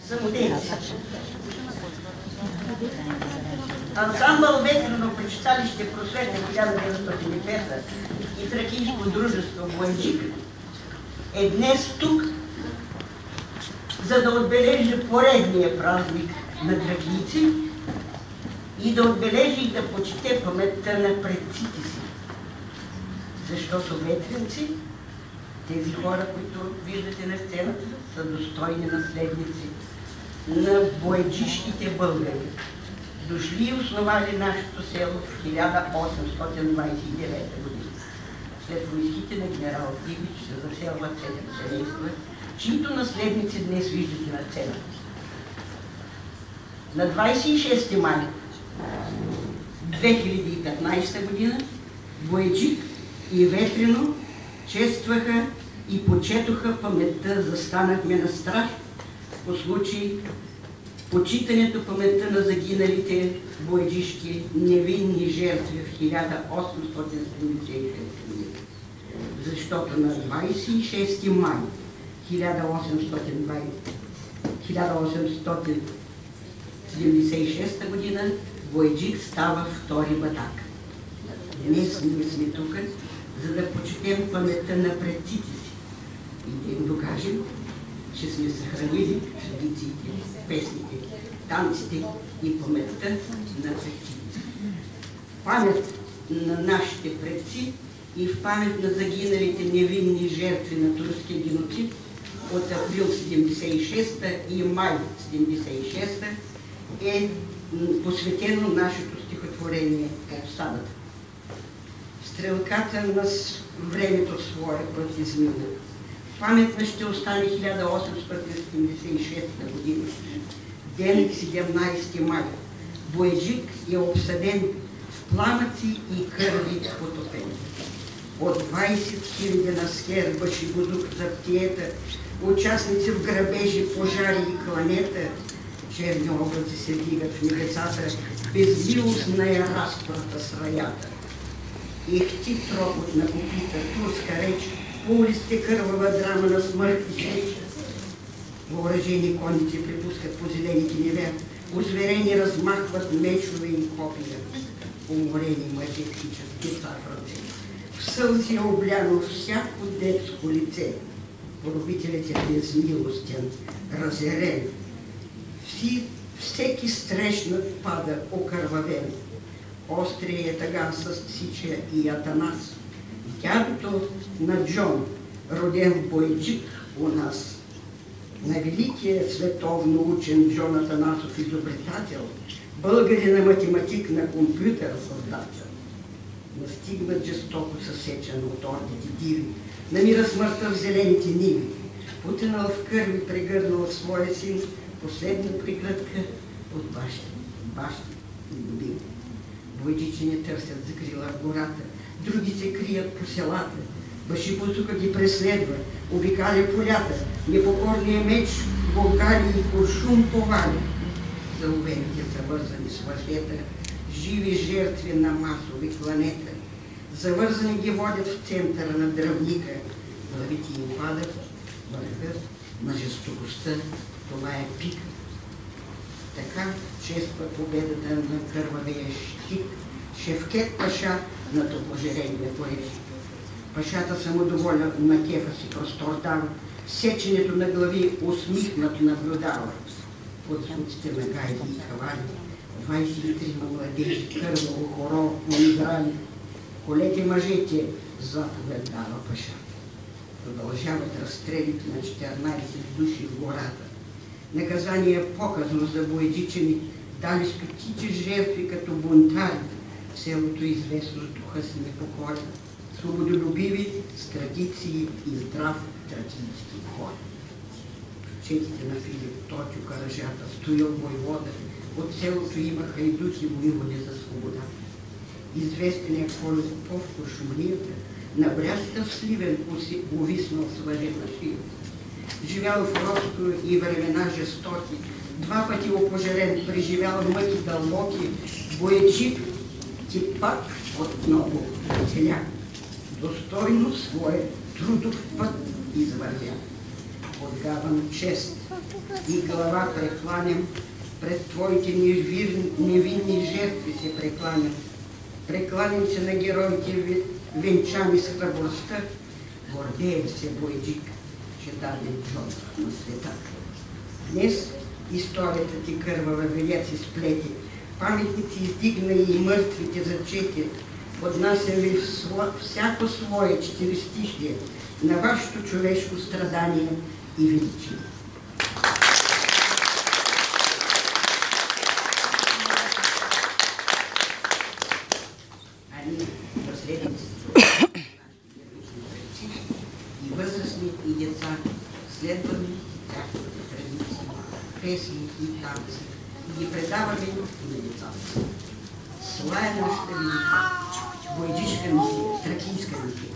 Самодейци. Ансамбъл Ветрено при читалище Просвета 1905 и Тракийско дружество Бояджик е днес тук, за да отбележи поредния празник на тракийци и да отбележи и да почете паметта на предците си. Защото ветренци, тези хора, които виждате на сцената, са достойни наследници на бояджишките българи. Дошли и основали нашето село в 1829 година. След войските на генерал Дивич се заселват 7 семейства, чието наследници днес виждате на сцената. На 26 май 2015 година Бояджик и Ветрено честваха и почетоха паметта, застанахме на страх по случай почитането паметта на загиналите бояджишки невинни жертви в 1876 година. Защото на 26 май 1876 година Бояджик става втори батак. Днес ние сме тук, за да почетем паметта на предците си и да им докажем, че сме съхранили традициите, песните, танците и паметта на предците. В памет на нашите предци и в памет на загиналите невинни жертви на турския геноцид от април 76 и май 76 е посветено нашето стихотворение «Обсадата». Стрелката на времето своя път измина. Паметна ще остане 1876 година. Денник 17 май. Бояджик е обсъден в пламъци и кърви потопен. От 20 000 на скер, башибузук за птиета, участници в грабежи, пожари и кланета, черни облаци се вдигат в небесата, безмилостна е разпрата с раята. Ихти тропот на копита, турска реч, по улиците кървава драма на смърт и среч. Въоръжени конници припускат по зелените ниве, озверени размахват мечове и копия. Уморени мъже хичат деца в ръце. В сълзи е обляно всяко детско лице. Поробителят е безмилостен, разерен. Всеки срещнат пада окървавен. Острия тъган с Сича и Атанас. Дядото на Джон, роден в Бояджик у нас. На великия световно учен Джон Атанасов изобретател, българина математик на компютър създател. Настигнат жестоко съсечен от ордите диви, намира смъртта в зелените ниви. Потънал в кърви, прегърнал своя син, последна прегръдка от баща и любим. Бояджичи търсят закрила в гората, други се крият по селата. Башибузука ги преследва, обикаля полята, непокорния меч, болгари и куршум поваля. Заловените са вързани с въжета, живи жертви на масови кланета. Завързани ги водят в центъра на дръвника, главите им падат, върхът на жестокостта, това е пика. Така чества победата на кървавия щит Шевкет Паша на топложерения Бояджик. Пашата самодоволен на кефа си простор дава, сеченето на глави усмихнат наблюдава. Под звуците на гайди и хавали, 23 младежи кърваво хоро умирали. Колете мъжете заповед дава Пашата. Продължават разстрелите на 14 души в гората. Наказание показно за бояджичани, дали стотици жертви като бунтари. Селото известно с духа си непокоя, свободолюбиви, с традиции и здрав тракийски хора. В четите на Филип Тотю Каражата, Стоил войвода, от селото има хайдути воювали за свобода. Известен е Колю Попов по Шумлията, на бряста в Сливен увиснал с въжена шия. Живял в робство и времена жестоки, два пъти опожарен, преживял мъки дълбоки, Бояджик ти пак отново оцеля. Достойно своя трудов път извървя. отдавам чест и глава прекланям, пред Твоите невинни жертви се прекланям. Прекланям се на героите, венчани с храбростта, гордеем се, бойджик, че даде Джон на света. Днес историята ти кървава велят се сплети, паметници издигна и мъртвите зачети. Поднасям ви всяко свое четиристишие на вашето човешко страдание и величие. А ние, наследниците, и възрастни, и деца, следваме тяхните традиции, песни и танци, и ги предаваме и на децата. Това е нашата велика бойджишка мисия, тракийска мисия.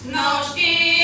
Нощи